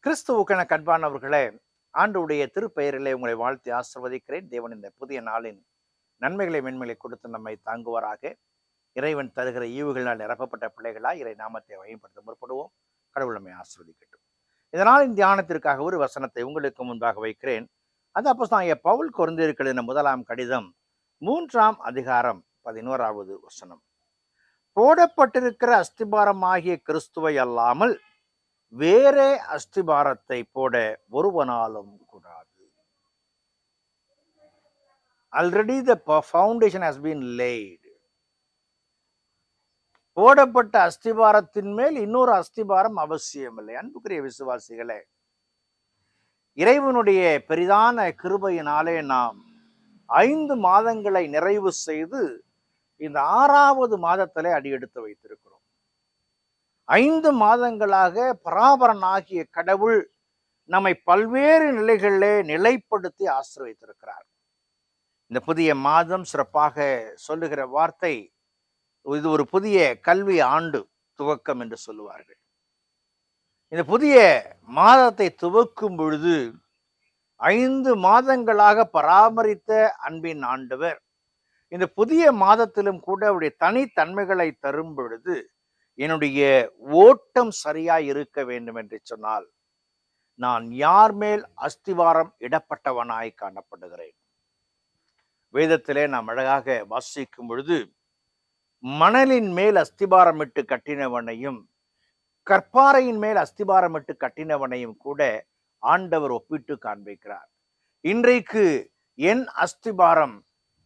கிறிஸ்துவுக்கென கண்பானவர்களே, ஆண்டவருடைய திருப்பெயரிலே உங்களை வாழ்த்தி ஆசிர்வதிக்கிறேன். தேவன் இந்த புதிய நாளின் நன்மைகளை மென்மைகளை கொடுத்து நம்மை தாங்குவாராக. இறைவன் தருகிற ஈவுகளால் நிரப்பப்பட்ட பிள்ளைகளாய் இறை நாமத்தை வகைப்படுத்த முற்படுவோம். கடவுள் நம்மை ஆசிர்வதிக்கட்டும். இதனால் தியானத்திற்காக ஒரு வசனத்தை உங்களுக்கு முன்பாக வைக்கிறேன். அது அப்போஸ்தலனாகிய பவுல் கொரிந்தியருக்கு எழுதின முதலாம் கடிதம் 3ஆம் அதிகாரம் 11வது வசனம். போடப்பட்டிருக்கிற அஸ்திபாரமாகிய கிறிஸ்துவை அல்லாமல் வேறே அஸ்திபாரத்தை போட ஒருவனாலும் கூடாது. Already the foundation has been laid. போடப்பட்ட அஸ்திபாரத்தின் மேல் இன்னொரு அஸ்திபாரம் அவசியமில்லை. அன்புக்குரிய விசுவாசிகளே, இறைவனுடைய பெரிதான கிருபையினாலே நாம் 5 மாதங்களை நிறைவு செய்து இந்த 6வது மாதத்திலே அடியெடுத்து வைத்திருக்கிறோம். 5 மாதங்களாக பராபரனாகிய கடவுள் நம்மை பல்வேறு நிலைகளிலே நிலைப்படுத்தி ஆசீர்வதித்திருக்கிறார். இந்த புதிய மாதம் சிறப்பாக சொல்லுகிற வார்த்தை, இது ஒரு புதிய கல்வி ஆண்டு துவக்கம் என்று சொல்லுவார்கள். இந்த புதிய மாதத்தை துவக்கும் பொழுது 5 மாதங்களாக பராமரித்த அன்பின் ஆண்டவர் இந்த புதிய மாதத்திலும் கூட அவருடைய தனித்தன்மைகளை தரும் பொழுது, என்னுடைய ஓட்டம் சரியாய் இருக்க வேண்டும் என்று சொன்னால் நான் யார் மேல் அஸ்திவாரம் இடப்பட்டவனாய் காணப்படுகிறேன். வேதத்திலே நாம் அழகாக வாசிக்கும் பொழுது, மணலின் மேல் அஸ்திபாரமிட்டு கட்டினவனையும் கற்பாறையின் மேல் அஸ்திபாரமிட்டு கட்டினவனையும் கூட ஆண்டவர் ஒப்பிட்டு காண்பிக்கிறார். இன்றைக்கு என் அஸ்திபாரம்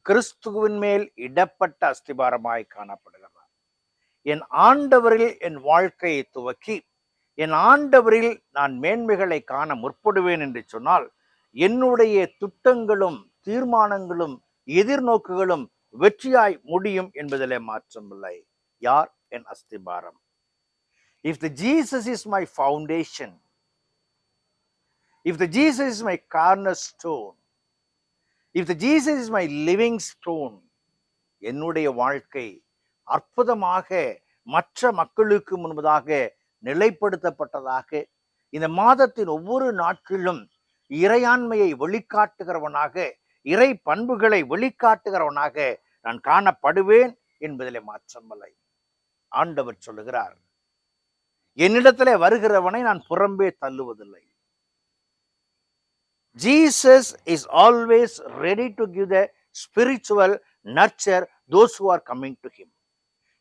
கிறிஸ்துவின் மேல் இடப்பட்ட அஸ்திபாரமாய் காணப்படுகிறது. என் ஆண்டவரில் என் வாழ்க்கையை துவக்கி என் ஆண்டவரில் நான் மேன்மைகளை காண முற்படுவேன் என்று சொன்னால், என்னுடைய திட்டங்களும் தீர்மானங்களும் எதிர்நோக்குகளும் வெற்றியாய் முடியும் என்பதிலே மாற்றமில்லை. யார் என் அஸ்திபாரம்? If the Jesus is my foundation, if the Jesus is my cornerstone, if the Jesus is my living stone, என்னுடைய வாழ்க்கை அற்புதமாக மற்ற மக்களுக்கு முன்பதாக நிலைப்படுத்தப்பட்டதாக, இந்த மாதத்தின் ஒவ்வொரு நாட்களிலும் இறையாண்மையை வெளிக்காட்டுகிறவனாக, இறை பண்புகளை வெளிக்காட்டுகிறவனாக நான் காணப்படுவேன் என்பதிலே மாற்றமில்லை. ஆண்டவர் சொல்லுகிறார், என்னிடத்திலே வருகிறவனை நான் புறம்பே தள்ளுவதில்லை. Jesus is always ready to give the spiritual nurture those who are coming to him.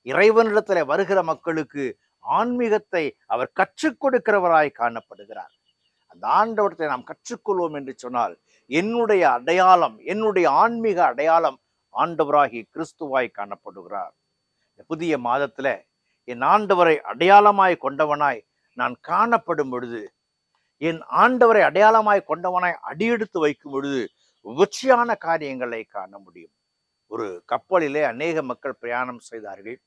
இறைவனிடத்தில் வருகிற மக்களுக்கு ஆன்மீகத்தை அவர் கற்றுக் கொடுக்கிறவராய் காணப்படுகிறார். அந்த ஆண்டவரத்தை நாம் கற்றுக்கொள்வோம் என்று சொன்னால், என்னுடைய அடையாளம், என்னுடைய ஆன்மீக அடையாளம் ஆண்டவராகி கிறிஸ்துவாய் காணப்படுகிறார். இந்த புதிய மாதத்துல என் ஆண்டவரை அடையாளமாய் கொண்டவனாய் நான் காணப்படும் பொழுது, என் ஆண்டவரை அடையாளமாய் கொண்டவனாய் அடியெடுத்து வைக்கும் பொழுது வெற்றியான காரியங்களை காண முடியும். ஒரு கப்பலிலே அநேக மக்கள் பிரயாணம் செய்தார்கள்.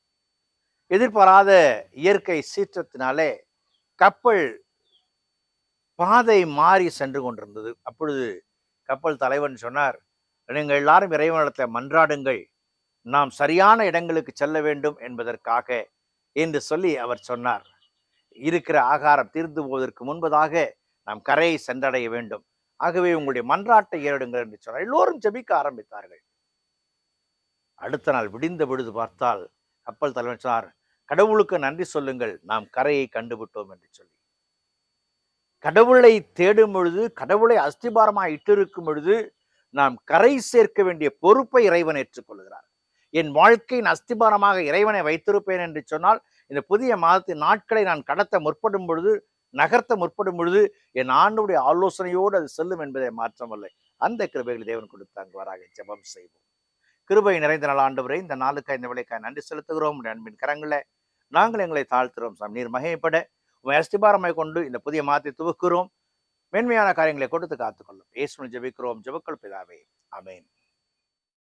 எதிர்பாராத இயற்கை சீற்றத்தினாலே கப்பல் பாதை மாறி சென்று கொண்டிருந்தது. அப்பொழுது கப்பல் தலைவன் சொன்னார், நீங்கள் எல்லாரும் இறைவனிடத்தில் மன்றாடுங்கள், நாம் சரியான இடங்களுக்கு செல்ல வேண்டும் என்பதற்காக என்று சொல்லி அவர் சொன்னார். இருக்கிற ஆகாரம் தீர்ந்து போவதற்கு முன்பதாக நாம் கரையை சென்றடைய வேண்டும், ஆகவே உங்களுடைய மன்றாட்டை ஏறிடுங்கள் என்று சொன்னார். எல்லோரும் ஜெபிக்க ஆரம்பித்தார்கள். அடுத்த நாள் விடிந்த பொழுது பார்த்தால் கப்பல் தலைவன் சொன்னார், கடவுளுக்கு நன்றி சொல்லுங்கள், நாம் கரையை கண்டுவிட்டோம் என்று சொல்லி. கடவுளை தேடும் பொழுது, கடவுளை அஸ்திபாரமாக இட்டிருக்கும் பொழுது நாம் கரை சேர்க்க வேண்டிய பொறுப்பை இறைவன் ஏற்றுக்கொள்கிறார். என் வாழ்க்கையின் அஸ்திபாரமாக இறைவனை வைத்திருப்பேன் என்று சொன்னால், இந்த புதிய மாதத்தின் நாட்களை நான் கடத்த முற்படும் பொழுது, நகர்த்த முற்படும் பொழுது என் ஆண்டவருடைய ஆலோசனையோடு அது செல்லும் என்பதை மாற்றமில்லை. அந்த கிருபைகளை தேவன் கொடுத்தாங்க. வராக ஜெபம் செய்வோம். கிருபை நிறைந்த நாள் ஆண்டவரே, இந்த நாளுக்காய் இந்த விலைக்காய் நன்றி செலுத்துகிறோம். அன்பின் கரங்களை நாங்கள் எங்களை தாழ்த்துறோம். நீர் மகிமைப்பட உண்மை அஸ்திபாரமாய் கொண்டு இந்த புதிய மாதத்தை துவக்குகிறோம். மேன்மையான காரியங்களை கொடுத்து காத்துக்கொள்ளும். இயேசுவின் ஜெபிக்கிறோம், ஜெபங்கள் பிதாவே, ஆமென்.